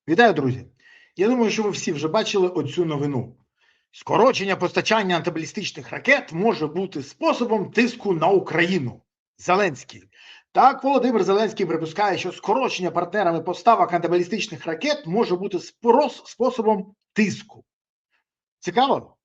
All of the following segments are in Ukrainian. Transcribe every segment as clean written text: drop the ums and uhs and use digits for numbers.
Вітаю, друзі! Я думаю, що ви всі вже бачили оцю новину. Скорочення постачання антибалістичних ракет може бути способом тиску на Україну. Зеленський. Так, Володимир Зеленський припускає, що скорочення партнерами поставок антибалістичних ракет може бути способом тиску. Цікаво?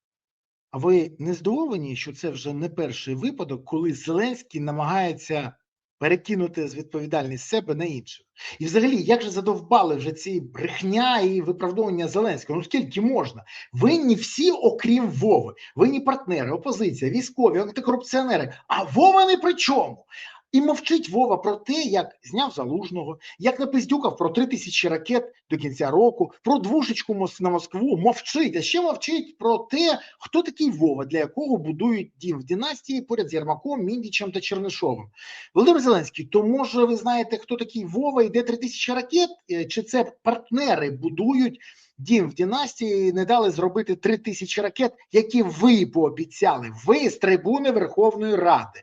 А ви не здивовані, що це вже не перший випадок, коли Зеленський намагається перекинути відповідальність себе на інших? І взагалі, як же задовбали вже ці брехня і виправдовування Зеленського? Ну скільки можна? Винні всі, окрім Вови. Винні партнери, опозиція, військові, антикорупціонери. А Вова не при чому. І мовчить Вова про те, як зняв Залужного, як напиздюкав про 3000 ракет до кінця року, про двушечку на Москву, мовчить. А ще мовчить про те, хто такий Вова, для якого будують дім в династії поряд з Єрмаком, Міндічем та Чернишовим. Володимир Зеленський, то може ви знаєте, хто такий Вова і де 3000 ракет? Чи це партнери будують дім в династії, не дали зробити 3000 ракет, які ви пообіцяли, ви з трибуни Верховної Ради?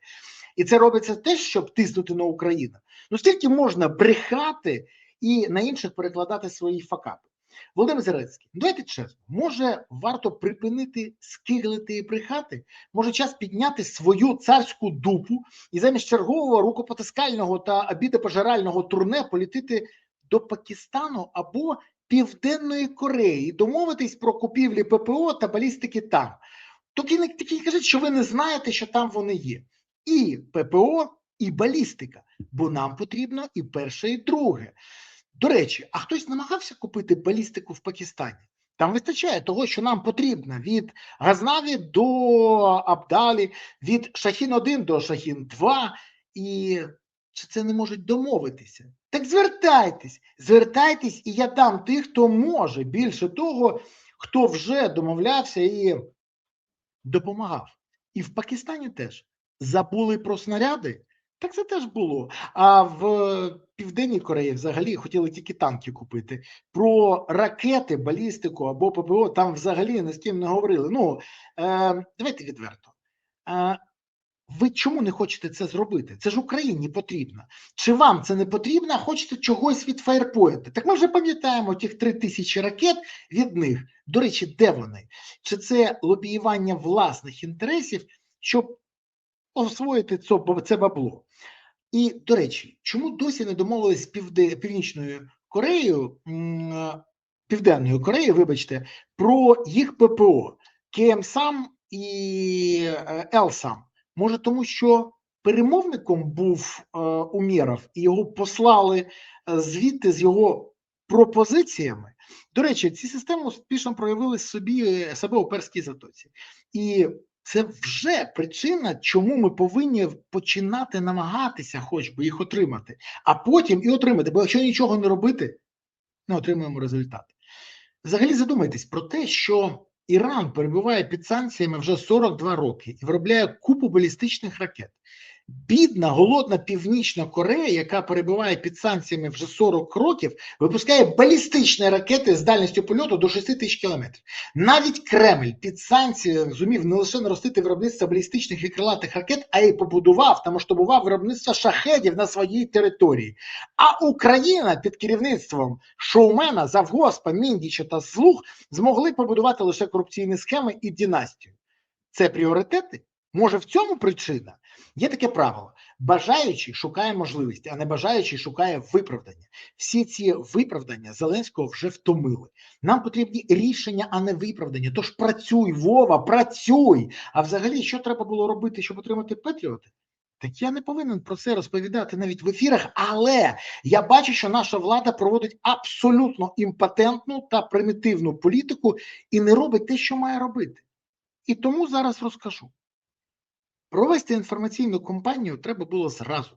І це робиться теж, щоб тиснути на Україну. Ну скільки можна брехати і на інших перекладати свої факапи? Володимир Зеленський, давайте чесно, може варто припинити скиглити і брехати? Може час підняти свою царську дупу і замість чергового рукопотискального та обідопожирального турне політити до Пакистану або Південної Кореї і домовитись про купівлі ППО та балістики там? Тільки кажіть, що ви не знаєте, що там вони є. І ППО, і балістика, бо нам потрібно і перше, і друге. До речі, а хтось намагався купити балістику в Пакистані? Там вистачає того, що нам потрібно, від Газнаві до Абдалі, від Шахін-1 до Шахін-2, і чи це не можуть домовитися? Так звертайтесь, і я дам тих, хто може, більше того, хто вже домовлявся і допомагав. І в Пакистані теж. Забули про снаряди? Так це теж було. А в Південній Кореї взагалі хотіли тільки танки купити. Про ракети, балістику або ППО там взагалі ні з ким не говорили. Ну, давайте відверто. Ви чому не хочете це зробити? Це ж Україні потрібно. Чи вам це не потрібно, а хочете чогось від Фаєрпойнта? Так ми вже пам'ятаємо тих 3000 ракет від них. До речі, де вони? Чи це лобіювання власних інтересів, щоб освоїти це бабло? І, до речі, чому досі не домовились з Північною Кореєю, Південною Кореєю, вибачте, про їх ППО, КМСАМ і ЛСАМ? Може тому, що перемовником був Умєров і його послали звідти з його пропозиціями? До речі, ці системи успішно проявили себе у Перській затоці. І це вже причина, чому ми повинні починати намагатися хоч би їх отримати, а потім і отримати, бо якщо нічого не робити, не отримуємо результат. Взагалі задумайтесь про те, що Іран перебуває під санкціями вже 42 роки і виробляє купу балістичних ракет. Бідна, голодна Північна Корея, яка перебуває під санкціями вже 40 років, випускає балістичні ракети з дальністю польоту до 6000 кілометрів. Навіть Кремль під санкціями зумів не лише наростити виробництво балістичних і крилатих ракет, а й побудував та масштабував виробництво шахедів на своїй території. А Україна під керівництвом шоумена, завгоспа, Міндіча та Слуг змогли побудувати лише корупційні схеми і династію. Це пріоритети? Може в цьому причина? Є таке правило. Бажаючий шукає можливості, а не бажаючий шукає виправдання. Всі ці виправдання Зеленського вже втомили. Нам потрібні рішення, а не виправдання. Тож працюй, Вова, працюй! А взагалі, що треба було робити, щоб отримати Петріоти? Так я не повинен про це розповідати навіть в ефірах, але я бачу, що наша влада проводить абсолютно імпотентну та примітивну політику і не робить те, що має робити. І тому зараз розкажу. Провести інформаційну кампанію треба було зразу.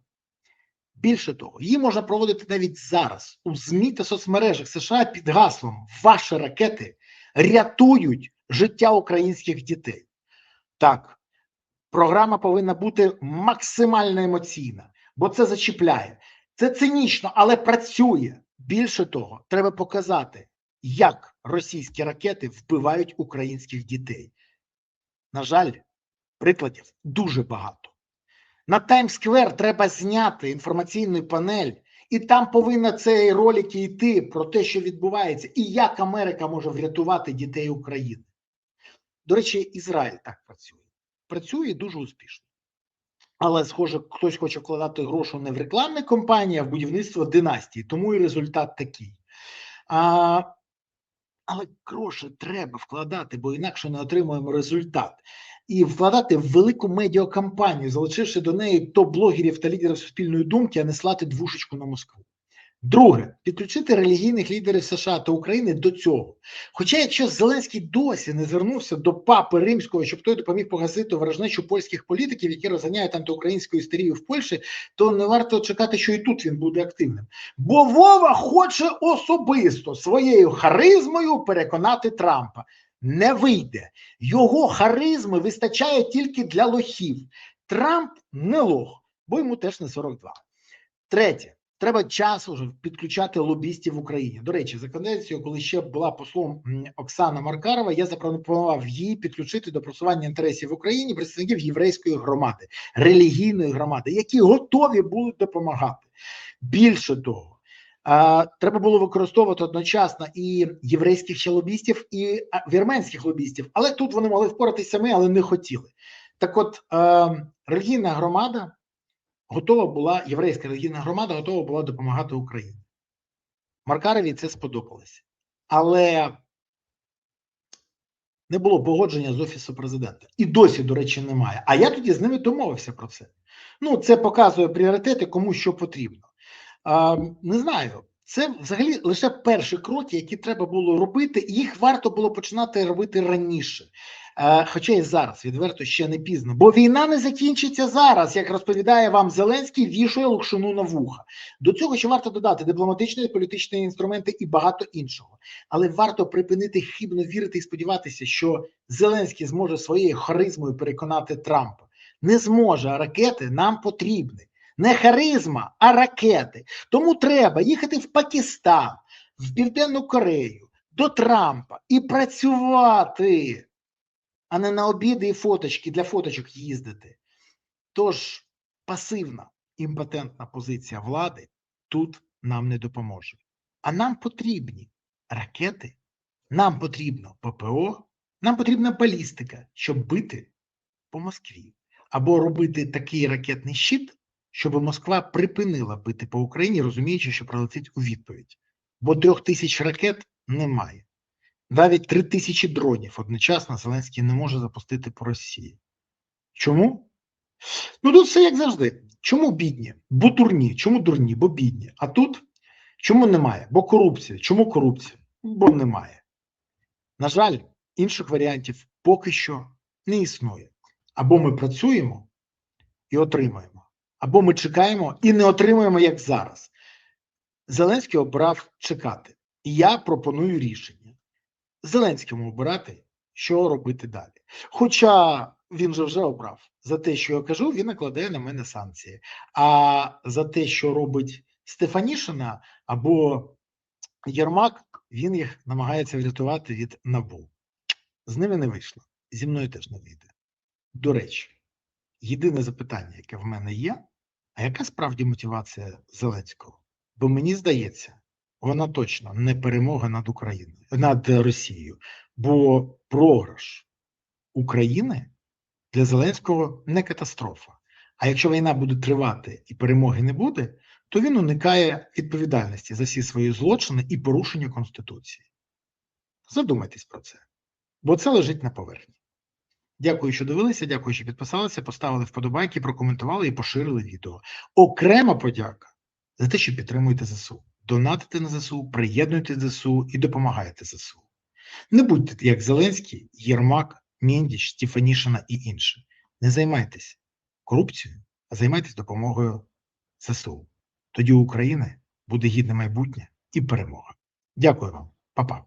Більше того, її можна проводити навіть зараз у ЗМІ та соцмережах США під гаслом «Ваші ракети рятують життя українських дітей». Так, програма повинна бути максимально емоційна, бо це зачіпляє. Це цинічно, але працює. Більше того, треба показати, як російські ракети вбивають українських дітей. На жаль, прикладів дуже багато. На Таймс-сквер треба зняти інформаційну панель І там повинна цей ролик йти про те, що відбувається, і як Америка може врятувати дітей України. До речі, Ізраїль так працює. Працює дуже успішно. Але, схоже, хтось хоче вкладати гроші не в рекламні кампанії, а в будівництво династії. Тому і результат такий. Але гроші треба вкладати, бо інакше не отримуємо результат. І вкладати в велику медіакампанію, залишивши до неї топ-блогерів та лідерів суспільної думки, а не слати двушечку на Москву. Друге, підключити релігійних лідерів США та України до цього. Хоча якщо Зеленський досі не звернувся до папи Римського, щоб той допоміг погасити ворожнечу польських політиків, які розганяють антиукраїнську істерію в Польщі, то не варто чекати, що і тут він буде активним. Бо Вова хоче особисто своєю харизмою переконати Трампа. Не вийде. Його харизми вистачає тільки для лохів. Трамп не лох, бо йому теж не 42. Третє. Треба часу вже підключати лобістів в Україні. До речі, за каденцією, коли ще була послом Оксана Маркарова, я запропонував їй підключити до просування інтересів в Україні представників єврейської громади, релігійної громади, які готові будуть допомагати. Більше того, треба було використовувати одночасно і єврейських ще лобістів, і вірменських лобістів. Але тут вони могли впоратися самі, але не хотіли. Так от, релігійна громада готова була, єврейська релігійна громада готова була допомагати Україні. Маркарові це сподобалося. Але не було погодження з Офісу президента. І досі, до речі, немає. А я тоді з ними домовився про це. Ну, це показує пріоритети, кому що потрібно. Не знаю. Це взагалі лише перші кроки, які треба було робити, і їх варто було починати робити раніше. Хоча і зараз, відверто, ще не пізно. Бо війна не закінчиться зараз, як розповідає вам Зеленський, вішує локшину на вуха. До цього ще варто додати дипломатичні, політичні інструменти і багато іншого. Але варто припинити хибно вірити і сподіватися, що Зеленський зможе своєю харизмою переконати Трампа. Не зможе, а ракети нам потрібні. Не харизма, а ракети. Тому треба їхати в Пакистан, в Південну Корею, до Трампа і працювати, а не на обіди і фоточки, для фоточок їздити. Тож пасивна, імпотентна позиція влади тут нам не допоможе. А нам потрібні ракети, нам потрібно ППО, нам потрібна балістика, щоб бити по Москві. Або робити такий ракетний щит, щоб Москва припинила бити по Україні, розуміючи, що прилетить у відповідь. Бо 3000 ракет немає. Навіть 3000 дронів одночасно Зеленський не може запустити по Росії. Чому? Ну тут все як завжди. Чому бідні? Бо дурні. Чому дурні? Бо бідні. А тут чому немає? Бо корупція. Чому корупція? Бо немає. На жаль, інших варіантів поки що не існує. Або ми працюємо і отримаємо, або ми чекаємо і не отримуємо, як зараз. Зеленський обрав чекати. І я пропоную рішення. Зеленському обирати, що робити далі. Хоча він же вже обрав. За те, що я кажу, він накладає на мене санкції. А за те, що робить Стефанішина або Єрмак, він їх намагається врятувати від НАБУ. З ними не вийшло. Зі мною теж не вийде. До речі, єдине запитання, яке в мене є, а яка справді мотивація Зеленського? Бо мені здається, вона точно не перемога над Україною, над Росією. Бо програш України для Зеленського не катастрофа. А якщо війна буде тривати і перемоги не буде, то він уникає відповідальності за всі свої злочини і порушення Конституції. Задумайтесь про це, бо це лежить на поверхні. Дякую, що дивилися, дякую, що підписалися, поставили вподобайки, прокоментували і поширили відео. Окрема подяка за те, що підтримуєте ЗСУ. Донатите на ЗСУ, приєднуйте ЗСУ і допомагаєте ЗСУ. Не будьте як Зеленський, Єрмак, Міндіч, Стефанішина і інші. Не займайтесь корупцією, а займайтесь допомогою ЗСУ. Тоді у України буде гідне майбутнє і перемога. Дякую вам. Па-па.